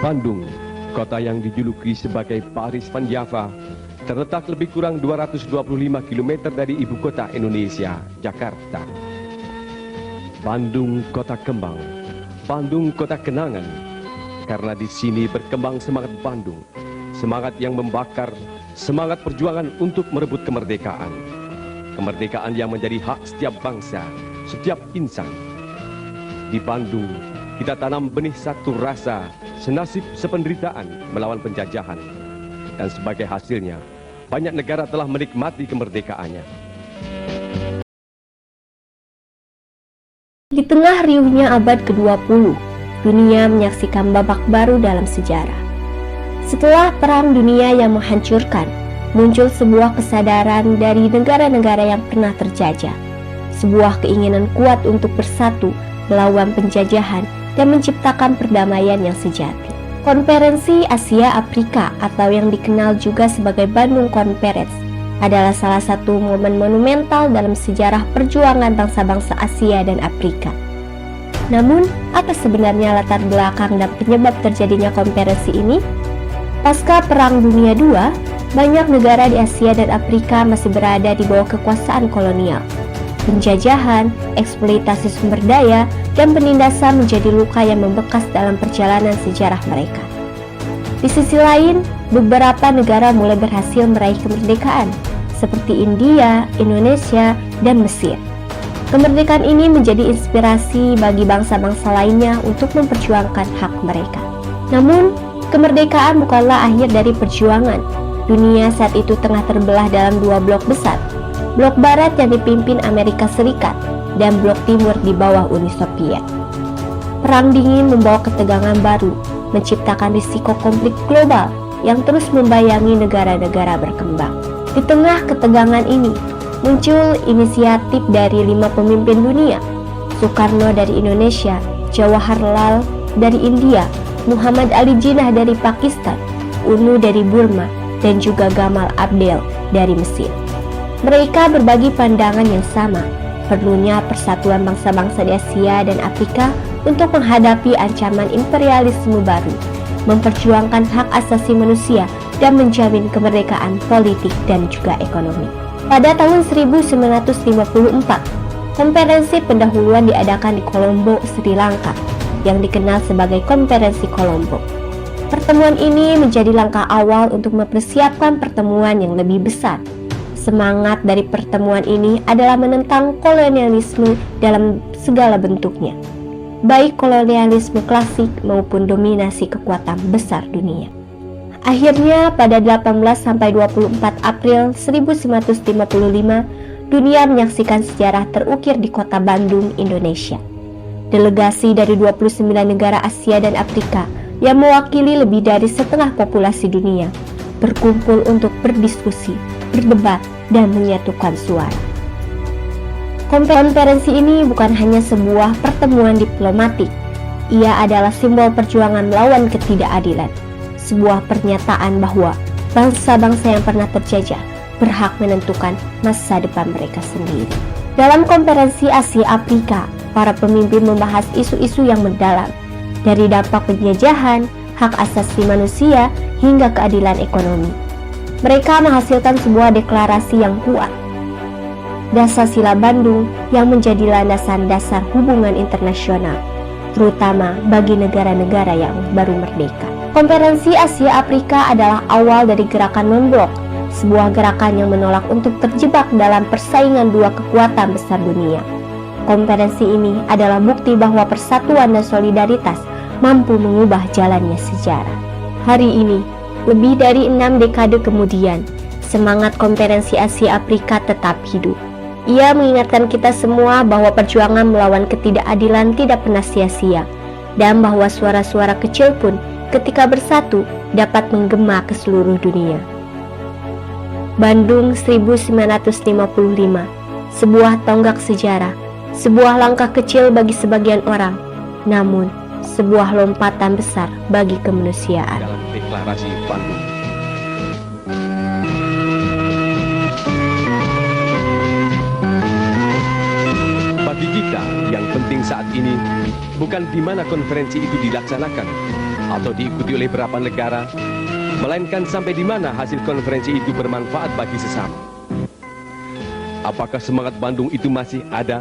Bandung, kota yang dijuluki sebagai Paris Van Java, terletak lebih kurang 225 km dari ibu kota Indonesia, Jakarta. Bandung, kota kembang. Bandung, kota kenangan. Karena di sini berkembang semangat Bandung, semangat yang membakar, semangat perjuangan untuk merebut kemerdekaan. Kemerdekaan yang menjadi hak setiap bangsa, setiap insan. Di Bandung, kita tanam benih satu rasa, senasib sependeritaan melawan penjajahan. Dan sebagai hasilnya, banyak negara telah menikmati kemerdekaannya. Di tengah riuhnya abad ke-20, dunia menyaksikan babak baru dalam sejarah. Setelah Perang Dunia yang menghancurkan, muncul sebuah kesadaran dari negara-negara yang pernah terjajah. Sebuah keinginan kuat untuk bersatu melawan penjajahan dan menciptakan perdamaian yang sejati. Konferensi Asia Afrika atau yang dikenal juga sebagai Bandung Conference adalah salah satu momen monumental dalam sejarah perjuangan bangsa-bangsa Asia dan Afrika. Namun, apa sebenarnya latar belakang dan penyebab terjadinya konferensi ini? Pasca Perang Dunia II, banyak negara di Asia dan Afrika masih berada di bawah kekuasaan kolonial. Penjajahan, eksploitasi sumber daya, dan penindasan menjadi luka yang membekas dalam perjalanan sejarah mereka. Di sisi lain, beberapa negara mulai berhasil meraih kemerdekaan, seperti India, Indonesia, dan Mesir. Kemerdekaan ini menjadi inspirasi bagi bangsa-bangsa lainnya untuk memperjuangkan hak mereka. Namun, kemerdekaan bukanlah akhir dari perjuangan. Dunia saat itu tengah terbelah dalam dua blok besar. Blok Barat yang dipimpin Amerika Serikat dan Blok Timur di bawah Uni Soviet. Perang dingin membawa ketegangan baru, menciptakan risiko konflik global yang terus membayangi negara-negara berkembang. Di tengah ketegangan ini, muncul inisiatif dari 5 pemimpin dunia: Soekarno dari Indonesia, Jawaharlal dari India, Muhammad Ali Jinnah dari Pakistan, UNU dari Burma, dan juga Gamal Abdel dari Mesir. Mereka berbagi pandangan yang sama, perlunya persatuan bangsa-bangsa di Asia dan Afrika untuk menghadapi ancaman imperialisme baru, memperjuangkan hak asasi manusia, dan menjamin kemerdekaan politik dan juga ekonomi. Pada tahun 1954, konferensi pendahuluan diadakan di Colombo, Sri Lanka, yang dikenal sebagai Konferensi Colombo. Pertemuan ini menjadi langkah awal untuk mempersiapkan pertemuan yang lebih besar. Semangat dari pertemuan ini adalah menentang kolonialisme dalam segala bentuknya, baik kolonialisme klasik maupun dominasi kekuatan besar dunia. Akhirnya pada 18-24 April 1955, dunia menyaksikan sejarah terukir di kota Bandung, Indonesia. Delegasi dari 29 negara Asia dan Afrika yang mewakili lebih dari setengah populasi dunia berkumpul untuk berdiskusi, berdebat, dan menyatukan suara. Konferensi ini bukan hanya sebuah pertemuan diplomatik, ia adalah simbol perjuangan melawan ketidakadilan, sebuah pernyataan bahwa bangsa-bangsa yang pernah terjajah berhak menentukan masa depan mereka sendiri. Dalam konferensi Asia Afrika, para pemimpin membahas isu-isu yang mendalam, dari dampak penjajahan, hak asasi manusia, hingga keadilan ekonomi. Mereka menghasilkan sebuah deklarasi yang kuat, Dasar-Sila Bandung, yang menjadi landasan dasar hubungan internasional, terutama bagi negara-negara yang baru merdeka. Konferensi Asia Afrika adalah awal dari gerakan non-blok, sebuah gerakan yang menolak untuk terjebak dalam persaingan dua kekuatan besar dunia. Konferensi ini adalah bukti bahwa persatuan dan solidaritas mampu mengubah jalannya sejarah. Hari ini, lebih dari 6 dekade kemudian, semangat Konferensi Asia Afrika tetap hidup. Ia mengingatkan kita semua bahwa perjuangan melawan ketidakadilan tidak pernah sia-sia, dan bahwa suara-suara kecil pun ketika bersatu dapat menggema ke seluruh dunia. Bandung 1955, sebuah tonggak sejarah, sebuah langkah kecil bagi sebagian orang, namun sebuah lompatan besar bagi kemanusiaan. Dalam deklarasi Bandung, bagi kita yang penting saat ini bukan di mana konferensi itu dilaksanakan, atau diikuti oleh beberapa negara, melainkan sampai di mana hasil konferensi itu bermanfaat bagi sesama. Apakah semangat Bandung itu masih ada?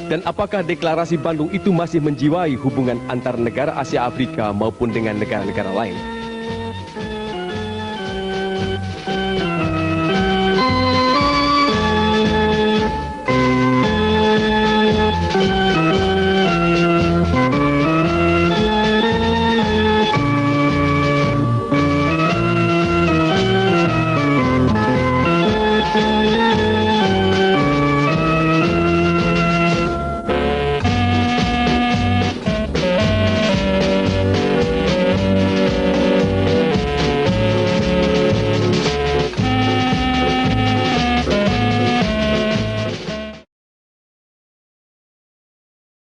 Dan apakah deklarasi Bandung itu masih menjiwai hubungan antar negara Asia Afrika maupun dengan negara-negara lain?